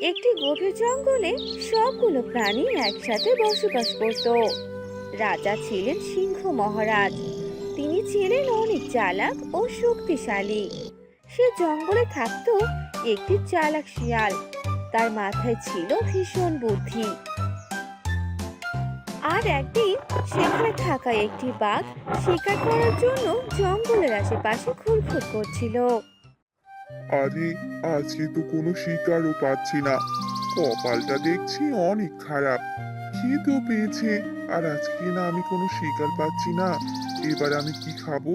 একটি গভীর জঙ্গলে সবগুলো প্রাণী একসাথে বসবাস করত। রাজা ছিলেন সিংহ মহারাজ। তিনি ছিলেন অনেক চালাক ও শক্তিশালী। সে জঙ্গলে থাকতো একটি চালাক শিয়াল। তার মাথায় ছিল ভীষণ বুদ্ধি। আর একদিন সেখানে থাকা একটি বাঘ শিকার করার জন্য জঙ্গলের আশেপাশে ঘুরঘুর করছিল। আরে, আজকে তো কোনো শিকারও পাচ্ছি না। কপালটা দেখছি অনেক খারাপ। খিদেও পেয়েছে, আর আজকে না আমি কোনো শিকার পাচ্ছি না। এবার আমি কি খাবো?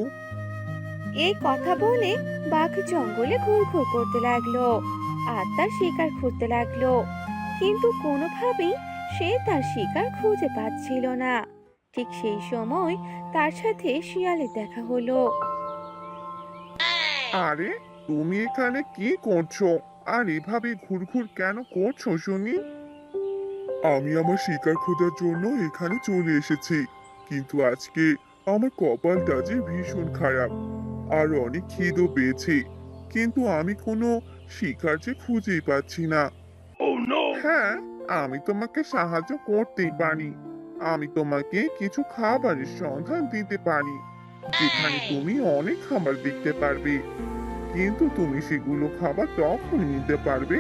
এই কথা বলে বাঘ জঙ্গলে ঘুরঘুর করতে লাগলো আর তার শিকার খুঁজতে লাগলো, কিন্তু কোনোভাবেই সে তার শিকার খুঁজে পাচ্ছিল না। ঠিক সেই সময় তার সাথে শিয়ালের দেখা হলো। আরে, তুমি এখানে কি করছো? আর এভাবে ঘুরঘুর কেন করছো শুনি? আমি আমার শিকার খোঁজার জন্য এখানে চলে এসেছি, কিন্তু আজকে আমার কপালটা যে ভীষণ খারাপ। আর অনেক খিদেও পেয়েছে, কিন্তু আমি কোনো শিকার যে খুঁজেই পাচ্ছি না। হ্যাঁ, আমি তোমাকে সাহায্য করতেই পারি। আমি তোমাকে কিছু খাবারের সন্ধান দিতে পারি, যেখানে তুমি অনেক খাবার দেখতে পারবে। কিন্তু তুমি সেগুলো খাবার তখনই নিতে পারবে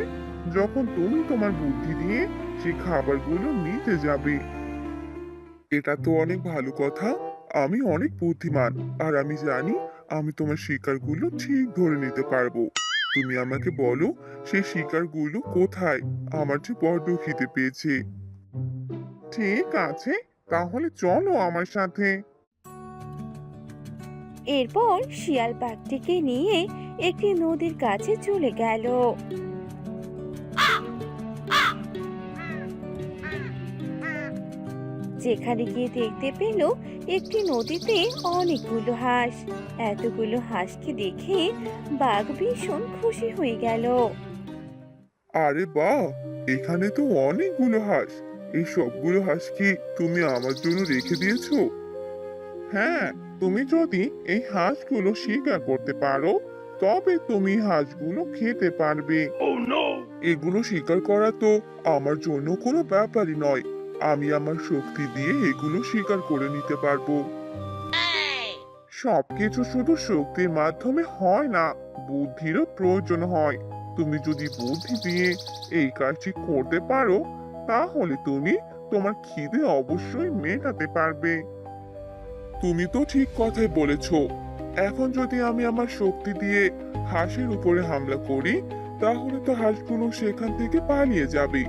যখন তুমি তোমার বুদ্ধি দিয়ে সেই খাবারগুলো নিতে যাবে। এটা তো অনেক ভালো কথা। আমি অনেক বুদ্ধিমান, আর আমি জানি আমি তোমার শিকারগুলো ঠিক ধরে নিতে পারবো। তুমি আমাকে বলো, সেই শিকারগুলো কোথায়? আমার যে বড্ড খিদে পেয়েছে। ঠিক আছে, তাহলে চলো আমার সাথে। এরপর শিয়াল বাঘটিকে নিয়ে একটি নদীর কাছে চলে গেল। যেখানে গিয়ে দেখতে পেল একটি নদীতে অনেকগুলো হাঁস। এতগুলো হাঁসকে দেখে বাঘ ভীষণ খুশি হয়ে গেল। আরে বাহ, এখানে তো অনেকগুলো হাঁস। এই সবগুলো হাঁস কি তুমি আমার জন্য রেখে দিয়েছো? হ্যাঁ, তুমি যদি এই হাঁসগুলো শিকার করতে পারো, তবে তুমি হাঁসগুলো খেতে পারবে। এগুলো শিকার করা তো আমার জন্য কোনো ব্যাপারই নয়। আমি আমার শক্তি দিয়ে এগুলো শিকার করে নিতে পারবো। সবকিছু শুধু শক্তির মাধ্যমে হয় না, বুদ্ধিরও প্রয়োজন হয়। তুমি যদি বুদ্ধি দিয়ে এই কাজটি করতে পারো, তাহলে তুমি তোমার খিদে অবশ্যই মেটাতে পারবে। তুমি তো ঠিক কথাই বলেছ। এখন যদি আমি আমার শক্তি দিয়ে হাঁসের উপরে হামলা করি, তাহলে তো হাঁসগুলো সেখান থেকে পালিয়ে যাবে।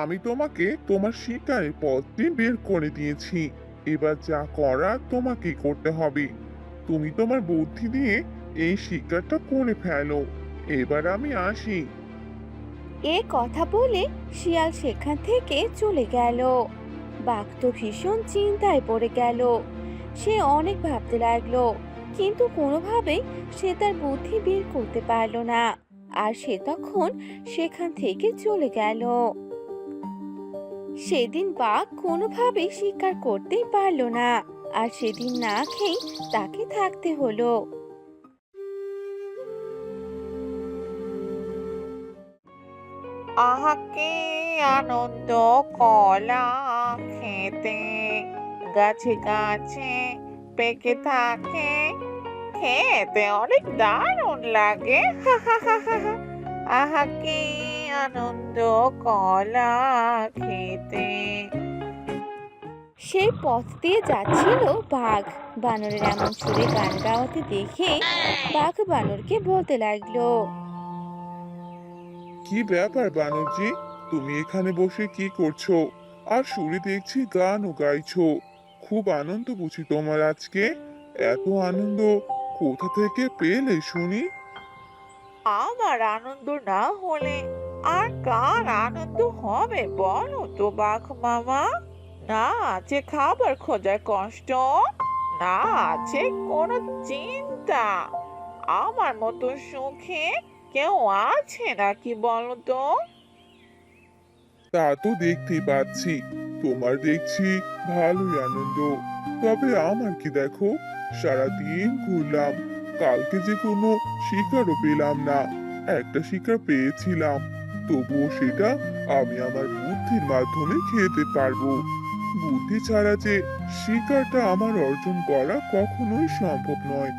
আমি তোমাকে তোমার শিকারের পথটি বের করে দিয়েছি। এবার যা করার তোমাকেই করতে হবে। তুমি তোমার বুদ্ধি দিয়ে এই শিকারটা করে ফেলো। এবার আমি আসি। এ কথা বলে শিয়াল সেখান থেকে চলে গেল। বাঘ তো ভীষণ চিন্তায় পড়ে গেল। সে অনেক ভাবতে লাগলো, কিন্তু কোনোভাবেই সে তার বুদ্ধি বের করতে পারলো না। আর সে তখন সেখান থেকে চলে গেল। সেদিন বাঘ কোনোভাবেই শিকার করতেই পারলো না। আর সেদিন না খেয়ে তাকে থাকতে হলো। আহা কি আনন্দ কলা খেতে, গাছে গাছে পেকে থাকে, খেতে অনেক দারুণ লাগে। আহা কি আনন্দ কলা খেতে। সেই পথ দিয়ে যাচ্ছিল বাঘ। বানরের এমন সুরে গান গাওয়াতে দেখে বাঘ বানরকে বলতে লাগলো। কি ব্যাপার বানরজি, তুমি এখানে বসে কি করছো? আর সুরে দেখছি গানও গাইছো। খুব আনন্দ বুঝি তোমার আজকে। এত আনন্দ কোথা থেকে পেলে শুনি? আমার আনন্দ না হলে আর কার আনন্দ হবে বলো তো বাঘ মামা? না আছে খাবার খোঁজার কষ্ট, না আছে কোনো চিন্তা। আমার মতো সুখে কেউ আছে নাকি বলো তো? তা তো দেখতেই পাচ্ছি, তোমার দেখছি ভালোই আনন্দ। তবে আমার কি দেখো, সারাদিন ঘুরলাম, কালকে যে কোনো শিকারও পেলাম না। একটা শিকার পেয়েছিলাম, তবুও সেটা আমি আমার বুদ্ধির মাধ্যমে খেতে পারবো। বুদ্ধি ছাড়া যে শিকারটা আমার অর্জন করা কখনোই সম্ভব নয়।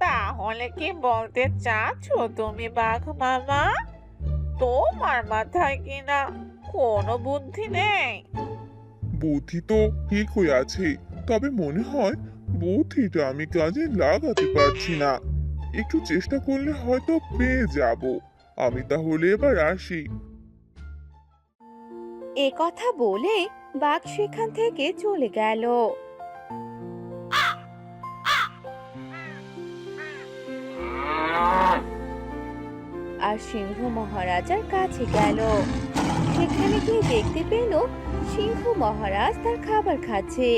তাহলে কি বলতে চাচ্ছ তুমি বাঘ মামা? তোমার মাথায় কিনা কোনো বুদ্ধি নেই? বুদ্ধি তো ঠিকই আছে, তবে মনে হয় বুদ্ধিটা আমি কাজে লাগাতে পারছি না। একটু চেষ্টা করলে হয়তো পেয়ে যাব। আমি তাহলে এবার আসি। এ কথা বলে বাঘ সেখান থেকে চলে গেল। আর সিংহ মহারাজার কাছে গেল। সেখানে গিয়ে দেখতে পেল সিংহ মহারাজ তার খাবার খাচ্ছে,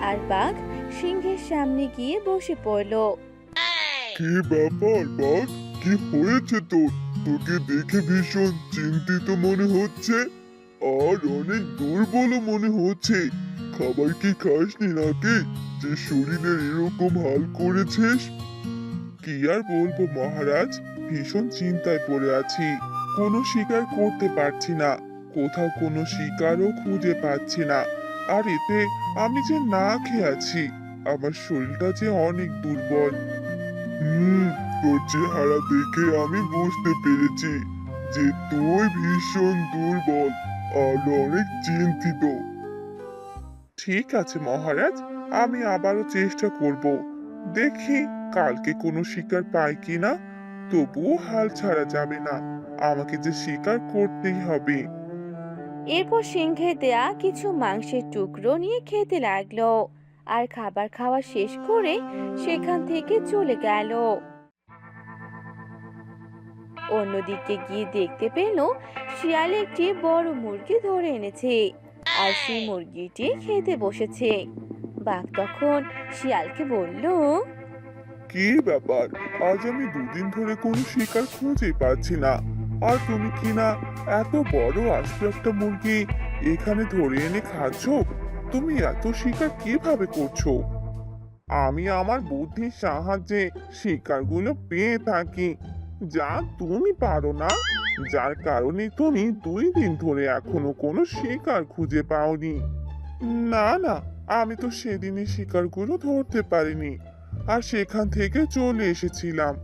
আর বাঘ সিংহের সামনে গিয়ে বসে পড়ল। কি ব্যাপার বাঘ, কি হয়েছে তোর? তোকে দেখে ভীষণ চিন্তিত মনে হচ্ছে, আর অনেক দুর্বল মনে হচ্ছে। খাবার কি খাসনি নাকি, যে শরীরের এরকম হাল করেছিস? কি আর বলবো মহারাজ, ভীষণ চিন্তায় পড়ে আছি। কোনো শিকার করতে পারছি না, কোথাও কোনো শিকারও খুঁজে পাচ্ছি না। আর এতে আমি যে না খেয়ে আছি, আমার শরীরটা যে অনেক দুর্বল। তোর চেহারা দেখে আমি বুঝতে পেরেছি যে তুই ভীষণ দুর্বল আর অনেক চিন্তিত। ঠিক আছে মহারাজ, আমি আবারও চেষ্টা করব। দেখি কালকে কোনো শিকার পাই কিনা। তবুও হাল ছাড়া যাবে না, আমাকে যে শিকার করতেই হবে। এরপর সিংহের দেয়া কিছু মাংসের টুকরো নিয়ে খেতে লাগলো, আর খাবার খাওয়া শেষ করে সেখান থেকে চলে গেল। অন্যদিকে গিয়ে দেখতে পেল শিয়াল একটি বড় মুরগি ধরে এনেছে, আর সেই মুরগিটি খেতে বসেছে। বাঘ তখন শিয়ালকে বলল, কি ব্যাপার, আজ আমি দুদিন ধরে কোনো শিকার খুঁজে পাচ্ছি না, আর তুমি কিনা এত বড় আস্ত একটা মুরগি এখানে ধরে এনে খাচ্ছ? তুমি এত শিকার কিভাবে করছো? আমি আমার বুদ্ধির সাহায্যে শিকারগুলো পেয়ে থাকি, যা তুমি পারো না। যার কারণে তুমি 2 দিন ধরে এখনো কোনো শিকার খুঁজে পাওনি। না না, আমি তো সেদিনই শিকারগুলো ধরতে পারিনি, আর সেখান থেকে চলে এসেছিলাম।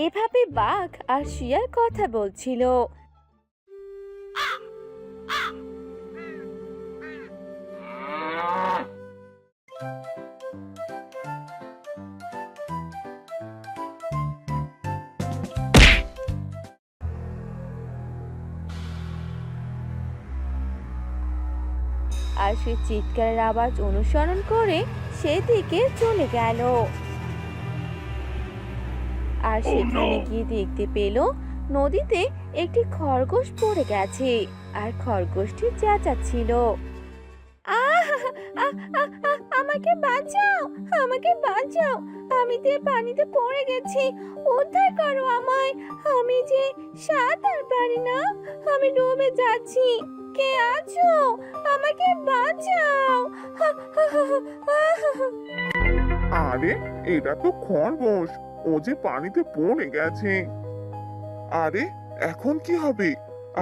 এভাবে বাঘ আর শিয়াল কথা বলছিল। আর সে চিৎকারের আওয়াজ অনুসরণ করে সেদিকে চলে গেল। আর সেখানে গিয়ে দেখতে পেল নদীতে একটি খরগোশ পড়ে গেছে, আর খরগোশটি চেঁচাচ্ছিল, আহ আহ আহ আহ, আমাকে বাঁচাও, আমাকে বাঁচাও, আমি যে পানিতে পড়ে গেছি, উদ্ধার করো আমায়, আমি যে সাঁতার পারি না, আমি ডুবে যাচ্ছি, কে আছো, আমাকে বাঁচাও। আরে, এটা তো খরগোশ, ও যে পানিতে পড়ে গেছে। আরে, এখন কি হবে?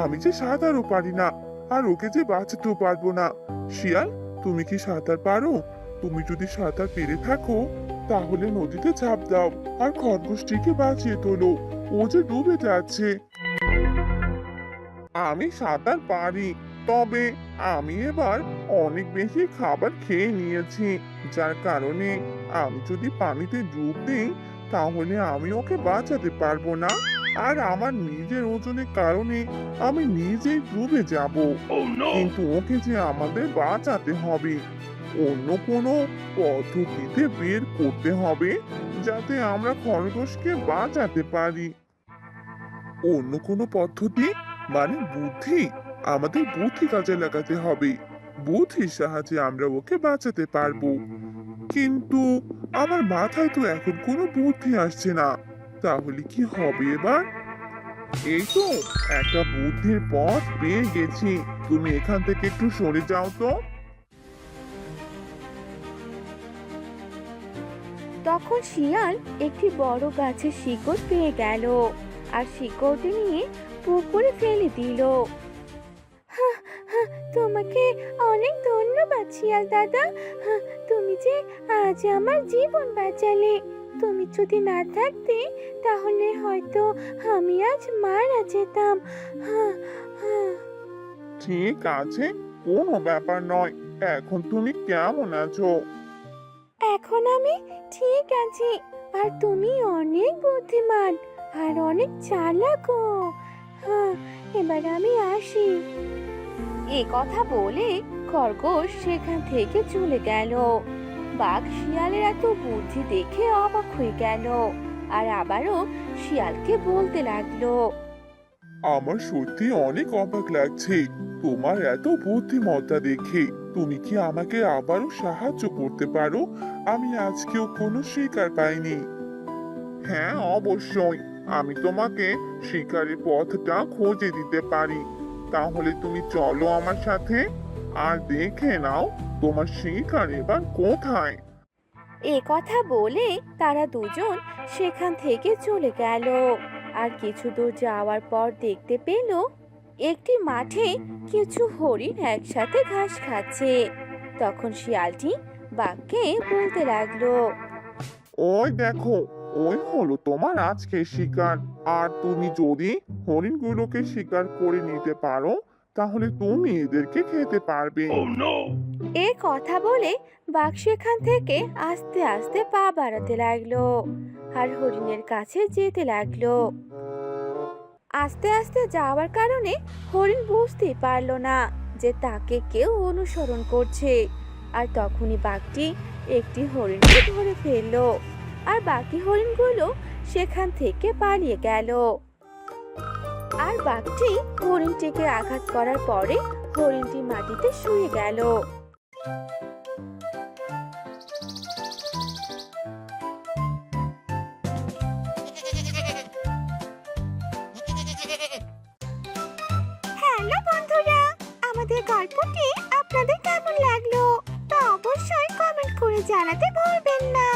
আমি যে সাঁতারও পারি না, আর ওকে যে বাঁচাতেও পারবো না। শিয়াল, তুমি কি সাঁতার পারো? তুমি যদি সাঁতার পেরে থাকো তাহলে নদীতে ঝাঁপ দাও, আর খরগোশটিকে বাঁচিয়ে তোলো, ও যে ডুবে যাচ্ছে। আমি সাঁতার পারি, তবে আমি এবার অনেক বেশি খাবার খেয়ে নিয়েছি, যার কারণে আমি যদি পানিতে ডুব দিই তাহলে আমি ওকে বাঁচাতে পারবো না, আর আমার নিজের ওজনের কারণে আমি নিজেই ডুবে যাব। কিন্তু ওকে যে আমাদের বাঁচাতে হবে, অন্য কোনো পদ্ধতিতে বের করতে হবে যাতে আমরা খরগোশকে বাঁচাতে পারি। অন্য কোনো পদ্ধতি মানে বুদ্ধি? আমাদের বুদ্ধি কাজে লাগাতে হবে, বুদ্ধির সাহায্যে আমরা ওকে বাঁচাতে পারবো। কিন্তু আমার মাথায় তো এখন কোনো বুদ্ধি আসছে না, তাহলে কি হবে এবার? এই তো একটা বুদ্ধির পথ পেয়ে গেছি, তুমি এখান থেকে একটু সরে যাও তো। তখন শিয়াল একটি বড় গাছের শিকড় পেয়ে গেল, আর শিকড়টি নিয়ে পুকুরে ফেলে দিল। তোমাকে অনেক ধন্যবাদ শিয়াল দাদা। তুমি যে আজ আমার জীবন বাঁচালে। তুমি যদি না থাকতে তাহলে হয়তো আমি আজ মারা যেতাম। ঠিক আছে, কোনো ব্যাপার নয়। এখন তুমি কেমন আছো? এখন আমি ঠিক আছি। আর তুমি অনেক বুদ্ধিমান আর অনেক চালাকও। এবার আমি আসি। এ কথা বলে খরগোশ সেখান থেকে চলে গেল। বাঘ শিয়ালের এত বুদ্ধি দেখে অবাক হয়ে গেল আর আবারও শিয়ালকে বলতে লাগলো। আমার সত্যি অনেক অবাক লাগছে তোমার এত বুদ্ধিমত্তা দেখে। তুমি কি আমাকে আবারও সাহায্য করতে পারো? আমি আজকেও কোনো শিকার পাইনি। হ্যাঁ, অবশ্যই। আমি তোমাকে শিকারের পথটা খুঁজে দিতে পারি। তাহলে তুমি চলো আমার সাথে, আর দেখে নাও তোমার শিকার এবার কোথায়। এ কথা বলে তারা দুজন সেখান থেকে চলে গেল। আর কিছু দূর যাওয়ার পর দেখতে পেল একটি মাঠে কিছু হরিণ একসাথে ঘাস খাচ্ছে। তখন শিয়ালটি বাঘকে বলতে লাগলো। ওই দেখো, ওই হলো তোমার আজকের শিকার। আর তুমি যদি হরিণগুলোকে শিকার করে নিতে পারো তাহলে তুমি এদেরকে খেতে পারবে। এ কথা বলে বাঘ সেখান থেকে আস্তে আস্তে পা বাড়াতে লাগলো আর হরিণের কাছে যেতে লাগলো। আস্তে আস্তে যাওয়ার কারণে হরিণ বুঝতেই পারলো না যে তাকে কেউ অনুসরণ করছে। আর তখনই বাঘটি একটি হরিণকে ধরে ফেললো আর বাকি হরিণগুলো সেখান থেকে পালিয়ে গেল। আর বাঘটি হরিণটিকে আঘাত করার পরে হরিণটি মাটিতে শুয়ে গেল। হ্যালো বন্ধুরা, আমাদের গল্পটি আপনাদের কেমন লাগলো তা অবশ্যই কমেন্ট করে জানাতে ভুলবেন না।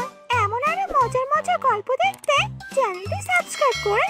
এমন আরো মজার মজার গল্প দেখতে চ্যানেলটি সাবস্ক্রাইব করে